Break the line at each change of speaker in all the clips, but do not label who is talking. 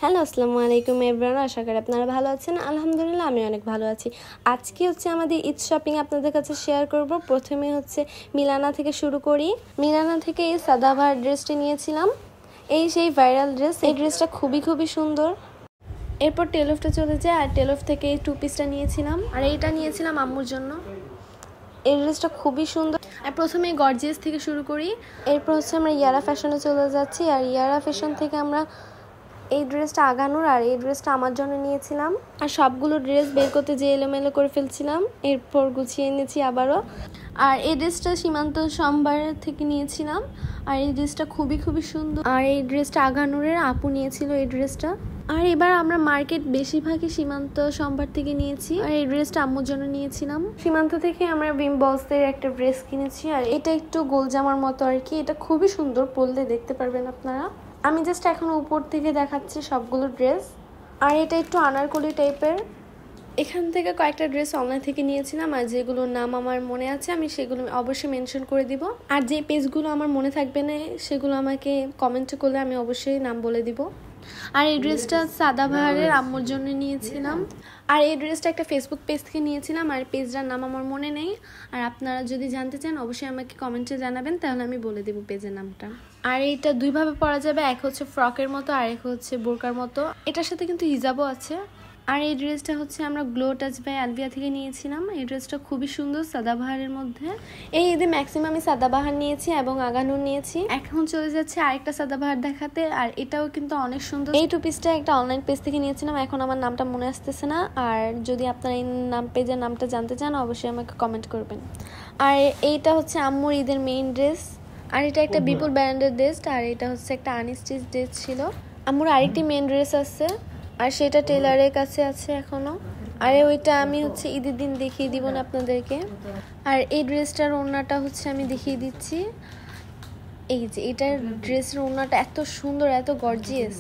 Hello আসসালামু আলাইকুম everyone, আশা করি আপনারা ভালো আছেন। আলহামদুলিল্লাহ আমি অনেক ভালো আছি। আজকে আমাদের ঈদ শপিং আপনাদের কাছে শেয়ার করব। প্রথমে মিলানা থেকে শুরু করি। মিলানা থেকে এই সাদাবাহার ড্রেসটি নিয়েছিলাম, এই সেই ভাইরাল ড্রেস। এই ড্রেসটা খুবই সুন্দর। এরপর টেলফটা চলে যায়, আর টেলফ থেকে এই টু পিসটা নিয়েছিলাম, আর এইটা নিয়েছিলাম আম্মুর জন্য। এই ড্রেসটা খুবই সুন্দর। আর প্রথমে গর্জিয়াস থেকে শুরু করি, এরপর আমরা ইয়ারা ফ্যাশনে চলে যাচ্ছি। আর ইয়ারা ফ্যাশন থেকে আমরা এই ড্রেসটা আগানোর আর এই ড্রেসটা আমার জন্য নিয়েছিলাম। আর সবগুলো ড্রেস বের করতে যে এলোমেলো করে ফেলছিলাম, এরপর গুছিয়ে এনেছি আবারও। আর এই ড্রেসটা সীমান্ত সম্ভার থেকে নিয়েছিলাম, আর এই ড্রেসটা খুবই সুন্দর। আর এই ড্রেসটা আগানোরের আপু নিয়েছিল এই ড্রেসটা। আর এবার আমরা মার্কেট বেশিরভাগই সীমান্ত সম্ভার থেকে নিয়েছি, আর এই ড্রেসটা আম্মুর জন্য নিয়েছিলাম। সীমান্ত থেকে আমরা বিম বলসের একটা ড্রেস কিনেছি, আর এটা একটু গোল জামার মতো আর কি। এটা খুবই সুন্দর, পরলে দেখতে পারবেন আপনারা। আমি জাস্ট এখন উপর থেকে দেখাচ্ছি সবগুলো ড্রেস। আর এটা একটু আনারকলি টাইপের। এখান থেকে কয়েকটা ড্রেস অনলাইন থেকে নিয়েছিলাম, আর যেগুলোর নাম আমার মনে আছে আমি সেগুলো অবশ্যই মেনশন করে দিব। আর যে পেজগুলো আমার মনে থাকবে না সেগুলো আমাকে কমেন্ট করলে আমি অবশ্যই নাম বলে দিব। আর এই ড্রেসটা সাদাবাহারের আম্মুর জন্য নিয়েছিলাম। আর এই ড্রেসটা একটা ফেসবুক পেজ থেকে নিয়েছিলাম, আর পেজটার নাম আমার মনে নেই। আর আপনারা যদি জানতে চান অবশ্যই আমাকে কমেন্টে জানাবেন, তাহলে আমি বলে দেবো পেজের নামটা। আর এইটা দুইভাবে পরা যাবে, এক ফ্রকের মতো আর এক বোরকার মতো। এটার সাথে কিন্তু হিজাবও আছে। আর এই ড্রেসটা আমরা গ্লো টাচ বাই আলবিয়া থেকে নিয়েছিলাম। এই ড্রেসটা খুবই সুন্দর, সাদাবাহারের মধ্যে। এই ঈদে ম্যাক্সিমাম আমি সাদাবাহার নিয়েছি এবং আগানুর নিয়েছি। এখন চলে যাচ্ছে আরেকটা সাদাবাহার দেখাতে, আর এটাও কিন্তু অনেক সুন্দর। এই টু পিসটা একটা অনলাইন পেজ থেকে নিয়েছিলাম, এখন আমার নামটা মনে আসতেছে না। আর যদি আপনারা এই পেজের নামটা জানতে চান অবশ্যই আমাকে কমেন্ট করবেন। আর এইটা আম্মুর ঈদের মেইন ড্রেস। আর এটা একটা বিপুল ব্র্যান্ডের ড্রেস, আর এটা একটা আনস্টিচ ড্রেস ছিল। আম্মুর আরেকটি মেইন ড্রেস আছে, আর সেটা টেলারের কাছে আছে এখনো। আর ওইটা আমি ঈদের দিন দেখিয়ে দিব না আপনাদেরকে। আর এই ড্রেসটার ওড়নাটা আমি দেখিয়ে দিচ্ছি। এই যে এটার ড্রেসের ওড়নাটা এত সুন্দর, এত গর্জিয়াস।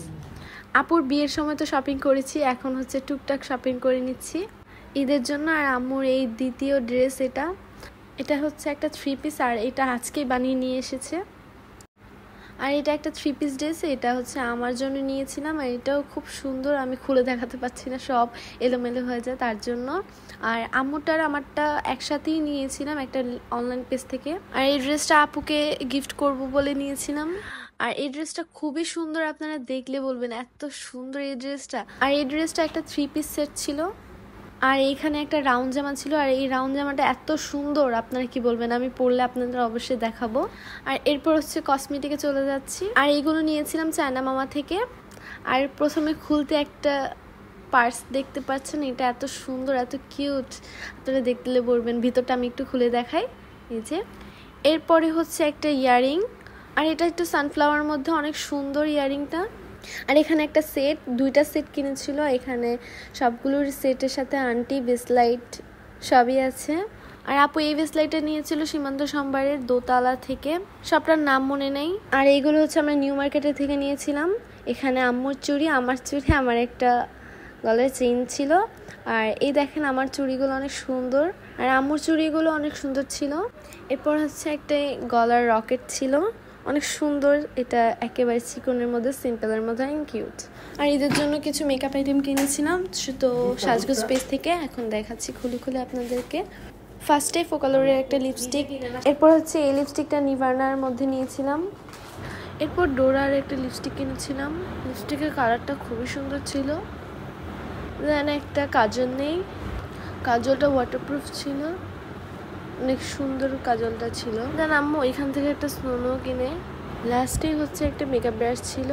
আপুর বিয়ের সময় তো শপিং করেছি, এখন টুকটাক শপিং করে নিচ্ছি ঈদের জন্য। আর আম্মুর এই দ্বিতীয় ড্রেস, এটা একটা থ্রি পিস, আর এটা আজকেই বানিয়ে নিয়ে এসেছে। আর এটা একটা থ্রি পিস ড্রেস, এটা আমার জন্য নিয়েছিলাম। আর এটাও খুব সুন্দর, আমি খুলে দেখাতে পারছি না, সব এলোমেলো হয়ে যায় তার জন্য। আর আম্মুটার আমারটা একসাথেই নিয়েছিলাম একটা অনলাইন পেজ থেকে। আর এই ড্রেসটা আপুকে গিফট করব বলে নিয়েছিলাম। আর এই ড্রেসটা খুবই সুন্দর, আপনারা দেখলে বলবেন এত সুন্দর এই ড্রেসটা। আর এই ড্রেসটা একটা থ্রি পিস সেট ছিল, আর এইখানে একটা রাউন্ড জামা ছিল। আর এই রাউন্ড জামাটা এত সুন্দর, আপনারা কি বলবেন, আমি পরলে আপনাদের অবশ্যই দেখাবো। আর এরপর কসমেটিকে চলে যাচ্ছি। আর এইগুলো নিয়েছিলাম চায়না মামা থেকে। আর প্রথমে খুলতে একটা পার্স দেখতে পাচ্ছেন, এটা এত সুন্দর, এত কিউট, আপনারা দেখলে বলবেন। ভিতরটা আমি একটু খুলে দেখাই। এই যে এরপরে একটা ইয়ারিং, আর এটা একটু সানফ্লাওয়ার মধ্যে, অনেক সুন্দর ইয়ারিংটা। আর এখানে একটা সেট, দুইটা সেট কিনেছিল। এখানে সবগুলোর সেটের সাথে আন্টি বেসলাইট সবই আছে। আর আপু এই বেসলাইটটা নিয়েছিল সীমান্ত সম্ভারের দোতলা থেকে, সবটার নাম মনে নেই। আর এইগুলো আমরা নিউ মার্কেটের থেকে নিয়েছিলাম। এখানে আম্মুর চুড়ি, আমার চুড়ি, আমার একটা গলার চেইন ছিল। আর এই দেখেন আমার চুড়িগুলো অনেক সুন্দর, আর আম্মুর চুড়িগুলো অনেক সুন্দর ছিল। এরপর একটা গলার রকেট ছিল, অনেক সুন্দর। এটা একেবারে চিকনের মধ্যে, সিম্পলের মধ্যে, কিউট। আর ঈদের জন্য কিছু মেকআপ আইটেম কিনেছিলাম তো সাজগোজ পেজ থেকে। এখন দেখাচ্ছি খুলে আপনাদেরকে। ফার্স্টে ফোকালোরের একটা লিপস্টিক, এরপর এই লিপস্টিকটা নিভার্নার মধ্যে নিয়েছিলাম। এরপর ডোরার একটা লিপস্টিক কিনেছিলাম। লিপস্টিকের কালারটা খুবই সুন্দর ছিল। দেন একটা কাজল নেই, কাজলটা ওয়াটারপ্রুফ ছিল, অনেক সুন্দর কাজলটা ছিল। দেন আম্মু এখান থেকে একটা স্নো কিনে। লাস্টে একটা মেকআপ ব্রাশ ছিল,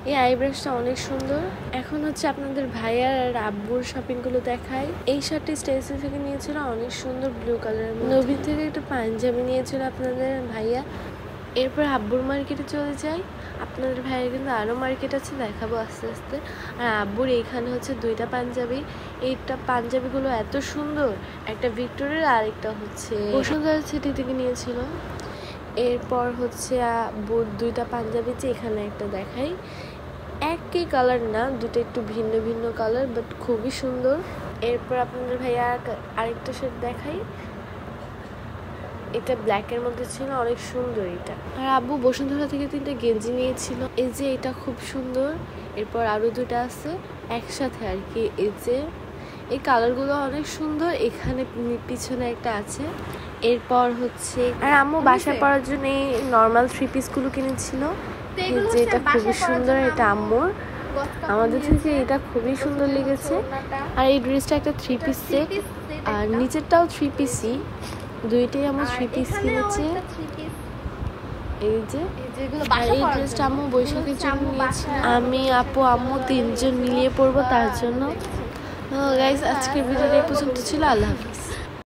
এই আই ব্রাশটা অনেক সুন্দর। এখন আপনাদের ভাইয়ার আর আব্বুর শপিংগুলো দেখাই। এই শার্টটি স্টেসি থেকে নিয়েছিল, অনেক সুন্দর ব্লু কালারের। নবী থেকে একটা পাঞ্জাবি নিয়েছিল আপনাদের ভাইয়া। এরপর আব্বুর মার্কেটে চলে যাই। আপনাদের ভাইয়ের কিন্তু আরও মার্কেট আছে, দেখাবো আস্তে আস্তে। আর আব্বুর এইখানে দুইটা পাঞ্জাবি। এইটা পাঞ্জাবিগুলো এত সুন্দর, একটা ভিক্টোরিয়ার আর একটা বসুন্ধরা সিটি থেকে নিয়েছিল। এরপর আব্বুর দুইটা পাঞ্জাবি, যে এখানে একটা দেখাই, একই কালার না, দুটো একটু ভিন্ন ভিন্ন কালার, বাট খুবই সুন্দর। এরপর আপনাদের ভাইয়া আরেকটা শার্ট দেখাই, এটা ব্ল্যাকের মধ্যে ছিল, অনেক সুন্দর এটা। আর আব্বু বসুন্ধরা থেকে 3টা গেঞ্জি নিয়েছিল। এই যে এটা খুব সুন্দর, এরপর আরও দুটো আছে একসাথে আর কি। এই যে এই কালারগুলো অনেক সুন্দর, এখানে পিছনে একটা আছে। এরপর হচ্ছে আর আম্মু বাসায় পরার জন্য এই নর্মাল 3 পিসগুলো কিনেছিল, যে এটা খুবই সুন্দর, এটা আম্মুর। আমাদের থেকে এটা খুবই সুন্দর লেগেছে। আর এই ড্রেসটা একটা 3 পিস সেট, আর নিচেরটাও 3 পিসই, দুইটাই আমার 3 পিস কিনেছে। এই যে আর এই ড্রেসটা আম্মু বৈশাখের জন্য নিয়েছি, আমি আপু আম্মু 3 জন মিলিয়ে পরবো তার জন্য। গাইস আজকের ভিডিওটা এই পর্যন্ত ছিল। আল্লাহ হাফিজ।